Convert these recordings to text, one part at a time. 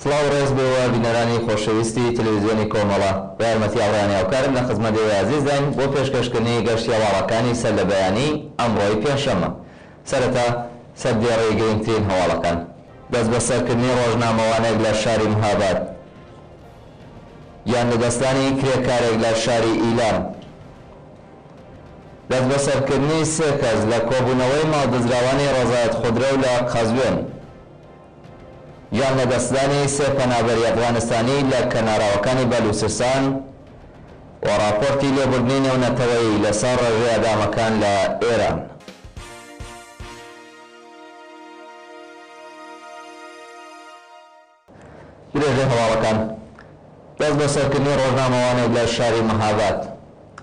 سڵاو ڕێز بێەوە بینەرانی خۆشەویستی تەلەڤیزیۆنی کۆمەڵە بە یارمەتی ئاڵایانی هاوکارم لە خزمەتێوەی عەزیزداین بۆ پێشکەشکردنی گەشتی هەواڵەکانی سەر لە بەیانی ئەمڕۆی پێنجشەممە. سەرەتا سەردێڕەی گرنگترین هەواڵەکان. دەست بە سەرکردنی ڕۆژنامەوانێک لە شاری مهاباد، یان لەدەستانی کرێکارێک لە شاری ئیلام، دەست بە سەرکردنی سێ کەس لە کۆبوونەوەی ماڵدزراوانی ڕەزایەت خودرۆ لە قەزوێن، یان لەدەستدانی سێ پەنابەری ئەفغانستانی لە کەناراوەکانی بەلوچستان و راپۆرتی لێبوردنی نێونەتەوەیی لەسەر ڕێژەی ئەدامەکان لە ئێران. درێژەی هەواڵەکان. دەست بە سەرکردنی ڕۆژنامەوانێک لە شاری مەهاباد.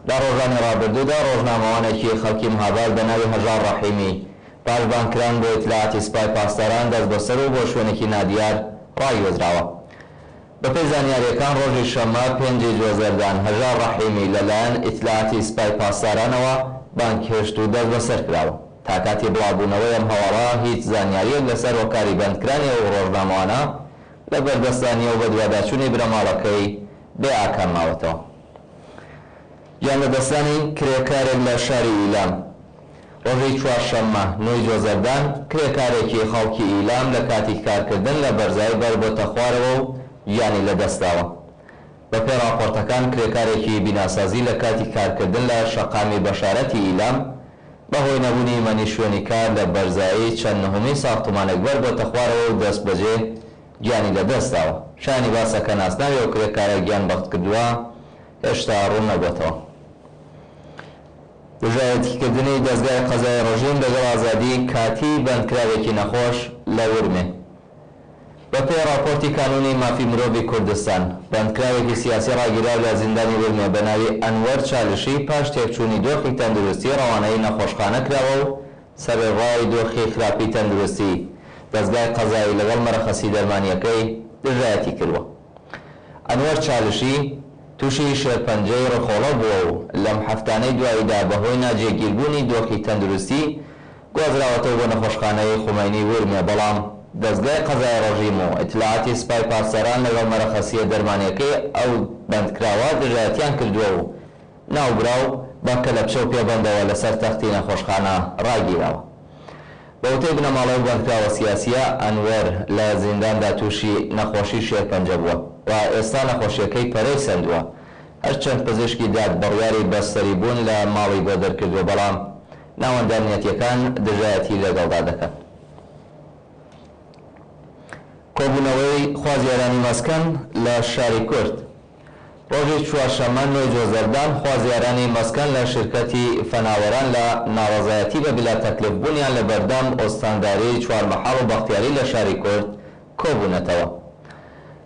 لە ڕۆژانی ڕابردوودا ڕۆژنامەوانێکی خەڵکی مەهاباد بە ناوی هەژار ڕەحیمی پاشبانکران بۆ ئیتلاعاتی سوپای پاسداران دەست بەسەر و بۆ شوێنێکی نادیار ڕایوەزراوە. بەپێی زانیاریەکان ڕۆژی شەممە 5 جوێزەردان هەژار ڕەحیمی لەلایەن ئیتلاعاتی سوپای پاسدارانەوە بانگهێشت و دەست بەسەر کراوە. تا کاتی بڵاوبوونەوەی ئەم هەواڵە هیچ زانیاریەک لەسەر هۆکاری بەندکرانی ئەو ڕۆژنامەوانە لە بەردەستانیە و بە دواداچوونی برەماڵەکەی بێ ئاکام ماوەتەوە. یان لەدەستانی کرێکارێک لە شاری ئیلام. ڕۆژی چوارشەممە 9 جوێزەردان کرێکارێکی خەڵکی ئیلام لە کاتی کارکردن لە بەرزایی بەر بۆتە خوارەوە و یانی لەدەستاوە. بەپێی راپۆرتەکان کرێکارێکی بیناسازی لە کاتی کارکردن لە شەقامی بەشارەتی ئیلام بەهۆی نەبوونی مەنی شوێنی کار لە بەرزایی چەند نهومی ساختومانێک بەر بۆتە خوارەوە و دەست بەجێ گیانی لەدەستاوە. شانی باسەکە ناسناوی و کرێکارە گیان بەخت کردووە هێشتا ڕوون نەبووەتەوە. دژایەتیکردنی دەستگای قەزای ڕژیم لەگەڵ ئازادی کاتی بەندکراوێکی نەخۆش لە ورمێ. بەپێی راپۆرتی کانونی مافی مرۆڤی کوردستان، بەندکراوێکی سیاسی ڕاگیراو لە زیندانی ورمێ بە ناوی ئەنوەر چالشی پاش تێکچوونی دۆخی تەندروستی ڕەوانەیی نەخۆشخانە کراوە و سەرڕای دۆخی خراپی تەندروستی دەستگای قەزایی لەگەڵ مەرەخەسی دەرمانیەکەی دژایەتی کردووە. ئەنوەر چالشی تووشی شێرپەنجەی ڕخۆڵە بووە و لەم هەفتانەی دواییدا بەهۆی ناجێگیربوونی دۆخی تەندروستی گوازراوەتەوە بۆ نەخۆشخانەی خومینی ورمێ، بەڵام دەستگای قەزای ڕەژیم و ئیتلاعاتی سوپای پاسداران لەگەڵ مەرەخەسیە دەرمانیەکەی ئەو بەندکراوە دژایەتیان کردووە و ناوبراو بە کەلەپچە و پێبەندەوە لەسەر تەختی نەخۆشخانە ڕاگیراوە. بەوتەی بنەماڵەی بەندکراوە سیاسیە ئەنوەر لە زینداندا تووشی نەخۆشی شێرپەنجە بووە و ئێستا نەخۆشیەکەی پەرەی سەندووە. هەرچەند پزیشکی داد بڕیاری بەستەری بوون لە ماڵی بۆ دەرکردووە، بەڵام ناوەندانیەتیەکان دژایەتی لەگەڵدا دەکەن. کۆبوونەوەی خوازیارانی مەسکەن لە شاری کورد. ڕۆژی چوارشەممە 9 جوێزەردان خوازیارانی مەسکەن لە شرکەتی فەناوەران لە ناڕەزایەتی بە بلا تەکلیف بوونیان لە بەردەم ئۆستانداری چوارمەحاڵ و بەختیاری لە شاری کورد کۆبوونەتەوە.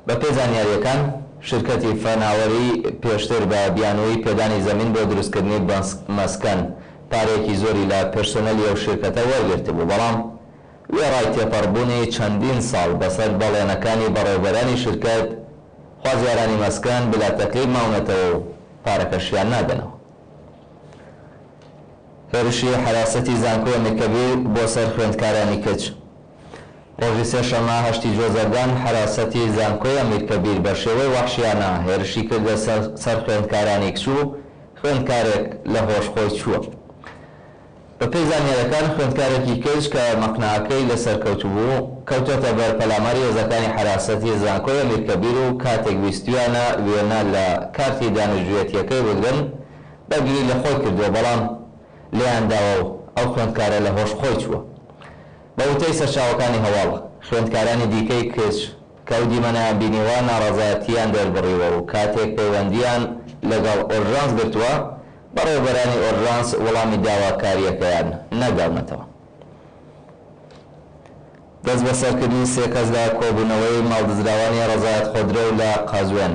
بەپێی زانیاریەکان شرکەتی فەناوەری پێشتر بە بیانووی پێدانی زەمین بۆ دروستکردنی مەسکەن پارێکی زۆری لە پێرسۆنەلی ئەو شرکەتە وەرگرتبوو، بەڵام وێڕای تێپەڕبوونی چەندین ساڵ بەسەر بەڵێنەکانی بەڕێوەبەرانی شرکەت خوازیارانی مەسکەن بلا تەکلیف ماونەتەوە و پارەکەشیان نادەنەوە. هێرشی حراسەتی زانکۆی ئەمیرکەبیر بۆ سەر خوێندکارانی کچ. ڕۆژی سێشەممە 8 جوێزەردان حراسەتی زانکۆی ئەمیرکەبیر بە شێوەی وەحشیانە هێرشی کردە سەر خوێندکارانی کچ و خوێندکارێک لە هۆشخۆی چووە. بەپێی زانیاریەکان خوێندکارێکی کچ کە مەقنعەکەی لەسەر کەوتبوو کەوتۆتە بەر پەلاماری هێزەکانی حراسەتی زانکۆی ئەمیرکەبیر و کاتێک ویستویانە وێنە لە کارتی دانیشتوویەتیەکەی بگرن بەرگری لە خۆی کردووە، بەڵام لێیانداوە و ئەو خوێندکارە لە هۆشخۆی چووە. بە وتەی سەرچاوەکانی هەواڵ خوێندکارانی دیکەی کچ کە ئەو دیمەنەیان بینیوە ناڕەزایەتیان دەربڕیوە و کاتێک پەیوەندیان لەگەڵ ئۆرژانس گرتووە بەڕێوەبەرانی ئۆرژانس وەڵامی داواکاریەکەیان نەگەڵنەتەوە. دەست بە سەرکردنی سێ کەس لە کۆبوونەوەی ماڵدزراوانی ڕەزایەت خودرۆ لە قەزوێن.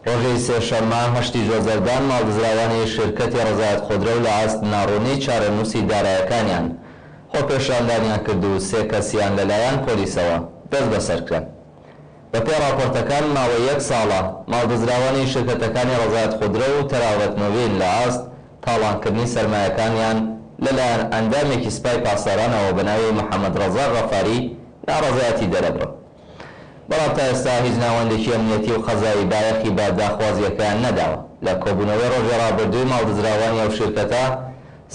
ڕۆژی سێشەممە 8 جوێزەردان ماڵدزراوانی شرکەتی ڕەزایەت خودرۆ لە ئاست ناڕوونی چارەنووسی دارایەکانیان خۆپێشاندانیان کرد و سێ کەسیان لەلایەن پۆلیسەوە دەست بەسەرکران. بەپێی راپۆرتەکان ماوەی 1 ساڵە ماڵدزراوانی شرکەتەکانی ڕەزایەت خودرۆ و تەراوەتنۆڤین لە ئاست تاڵانکردنی سەرمایەکانیان لەلایەن ئەندامێکی سوپای پاسدارانەوە بە ناوی محەممەد ڕەزا غەفاری ناڕەزایەتی دەرەبڕن. بەڵام تا ئێستا هیچ ناوەندێکی ئەمنیەتی و قەزایی بایەخی بە داخوازیەکەیان نەداوە. لە کۆبوونەوەی ڕۆژی ڕابردووی ماڵدزراوانی ئەو شرکەتە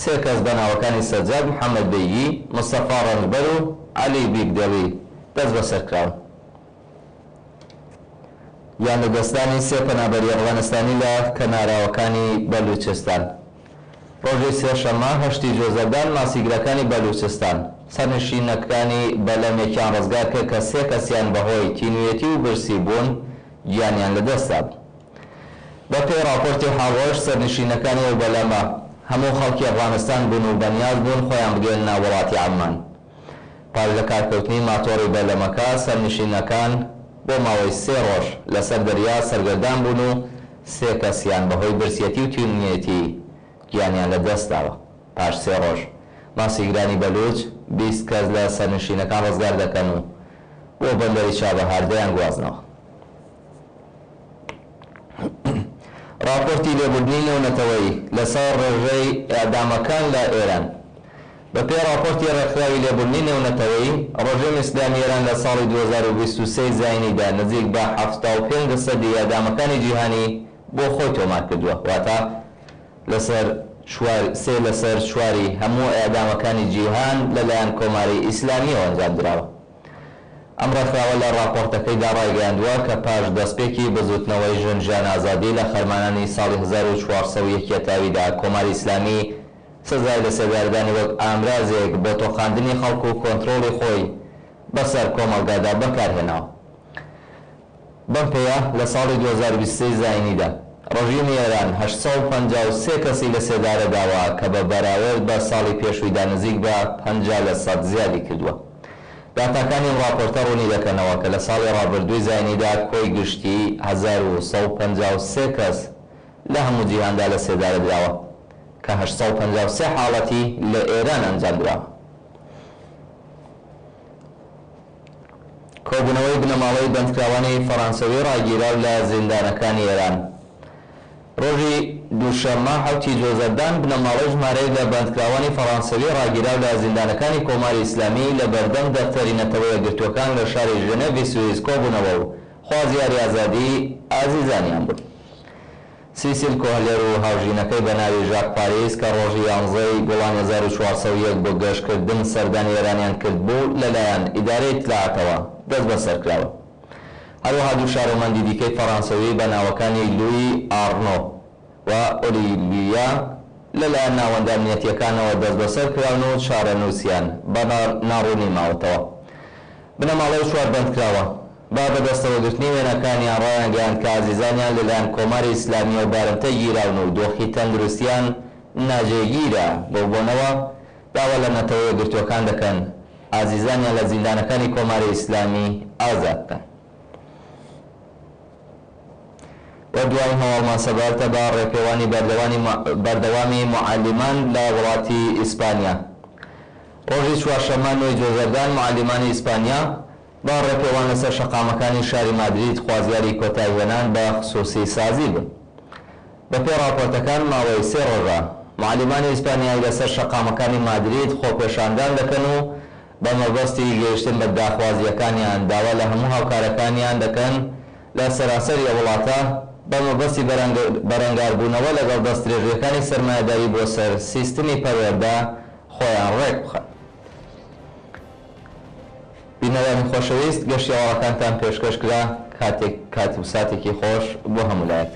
سێ کەس بە ناوەکانی سەجاد محەممەد بەیگی، مستەفا ڕەنجبەر و عەلی بیگدەوی دەست بەسەرکراون. یان لە دەستانی سێ پەنابەری ئەفغانستانی لە کەناراوەکانی بەلوچستان. ڕۆژی سێشەممە هەشتی جۆزەردان ماسیگرەکانی بەلوچستان سەرنشینەکانی بەلەمێکیان ڕزگار کرد کە سێ کەسیان بەهۆی تینوێتی و برسی بوون گیانیان لەدەستا بوو. بە پێی راپۆرتی حاڵۆش سەرنشینەکانی ئەو بەلەمە هەموو خەڵکی ئەفغانستان بوون و بەنیاز بوون خۆیان بگەن ناو وڵاتی عەمان. پاش لە کارکەوتنی ماتۆڕی بەلەمەکە سەرنشینەکان بۆ ماوەی سێ ڕۆژ لەسەر دەریا سەرگەردان بوون و سێ کەسیان بەهۆی برسیەتی و تینوێتی گیانیان لەدەستداوە. پاش سێ ڕۆژ ماسیگرانی بەلوچ 20 کەس لە سەرنشینەکان ڕزگار دەکەن و بۆ بەندەری چابەهار دەیان گوازنەوە. راپۆرتی لێبوردنی نێونەتەوەی لەسەر ڕێژەی ئێعدامەکان لە ئێران. بە پێی راپۆرتی ڕێکخراوی لێبوردنی نێونەتەوەی ڕۆژێمی ئیسلامی ئێران لە ساڵی 2023 زاینیدا نزیک بە 75% ئێعدامەکانی جیهانی بۆ خۆی تۆمار کردووە، واتە سێ لەسەر چواری هەموو ئێعدامەکانی جیهان لەلایەن کۆماری ئیسلامیەوە ئەنجام درراوە. ئەم ڕێکخراوە لە راپۆرتەکەیدا ڕایگەیاندووە کە پاش دەستپێکی بزوتنەوەی ژن ئازادی لە خەرمانانی ساڵی 1401 تاویدا کۆماری ئیسلامی سزای لە سێداردانی وەک ئامرازێک بۆ تۆقاندنی خەڵک و کۆنتڕۆڵی خۆی بەسەر کۆمەڵگادا بەکارهێناوە. بەم پێیە لە ساڵی 2023 زاینیدا ڕژیمی ئێران 853 کەسی لە سێدارە داوە کە بە بەراورد بە ساڵی پێشوویدا نزیک بە 50% زیادی کردووە. داتاکانی ئەم راپۆرتە ڕوونی دەکەنەوە کە لە ساڵی ڕابردووی زاینیدا کۆی گشتی 1153 کەس لە هەموو جیهاندا لە سێدارە دراوە کە 853 حاڵەتی لە ئێران ئەنجام دراوە. کۆبوونەوەی بنەماڵەی بەندکراوانی فەڕەنسەوی ڕاگیراو لە زیندانەکانی ئێران. ڕۆژی دووشەممە حوتی جۆزەردان بنەماڵەی ژمارەی لە بەندکراوانی فەڕەنسەوی ڕاگیراو لە زیندانەکانی کۆماری ئیسلامی لە بەردەم دەفتەری نەتەوەی یەکگرتووەکان لە شاری ژنێڤی سوئیس کۆبوونەوە و خوازیاری ئازادی ئازیزانیان بوون. سیسیل کۆهلێر و هاوژینەکەی بە ناوی ژاک پاریس کە ڕۆژی 11 گوڵان 1401 بۆ گەشتکردن سەردانی ئێرانیان کرد بوو لەلایەن ئیدارەی ئیتلاعاتەوە دەست بەسەرکراوە. هەروەها دوو شارۆمەندی دیکەی فەڕەنسەوی بە ناوەکانی لوئی ئارنۆ و ئۆلیڤیا لەلایەن ناوەندە ئەمنیەتیەکانەوە دەست بەسەر کراون و شارە نووسیان بە ناڕوونی ماوەتەوە. بنەماڵەی چوار بەندکراوە با بەدەستەوەگرتنی وێنەکانیان ڕایانگەیاند کە ئازیزانیان لەلایەن کۆماری ئیسلامیە و بارمتە گیراون و دۆخی تەندروستیان ناجێگیرە بۆ بۆنەوە داوا لە نەتەوە یەکگرتووەکان دەکەن ئازیزانیان لە زیندانەکانی کۆماری ئیسلامی ئازاد بکەن. و دوای هەواڵمان سەبارەتە بە ڕێپێوانی بەردەوامی معەلیمان لە وڵاتی ئیسپانیا. ڕۆژی چوارشەممە نوێی جۆزەردان معەلیمانی ئیسپانیا با ڕێپێوان لەسەر شەقامەکانی شاری مادرید خوازیاری کۆتایهێنان بە خسووسی سازی بوون. بە پێی راپۆرتەکان ماوەی سێ ڕۆژە معەلیمانی ئیسپانیایی لەسەر شەقامەکانی مادرید خۆپێشاندان دەکەن و بە مەبەستی گەیشتن بە داخوازیەکانیان داوا لە هەموو هاوکارەکانیان دەکەن لە سەراسەری وڵاتە بە مەبەستی بەرەنگاربوونەوە لەگەڵ دەستدرێژیەکانی سەرمایەداری بۆ سەر سیستمی پەروەردە خۆیان ڕێک بخەن. بینەرانی خۆشەویست گەشتی ئاوەکانتان پێشکەشکرا کاتی و ساتێکی خۆش بۆ هەموو لایەک.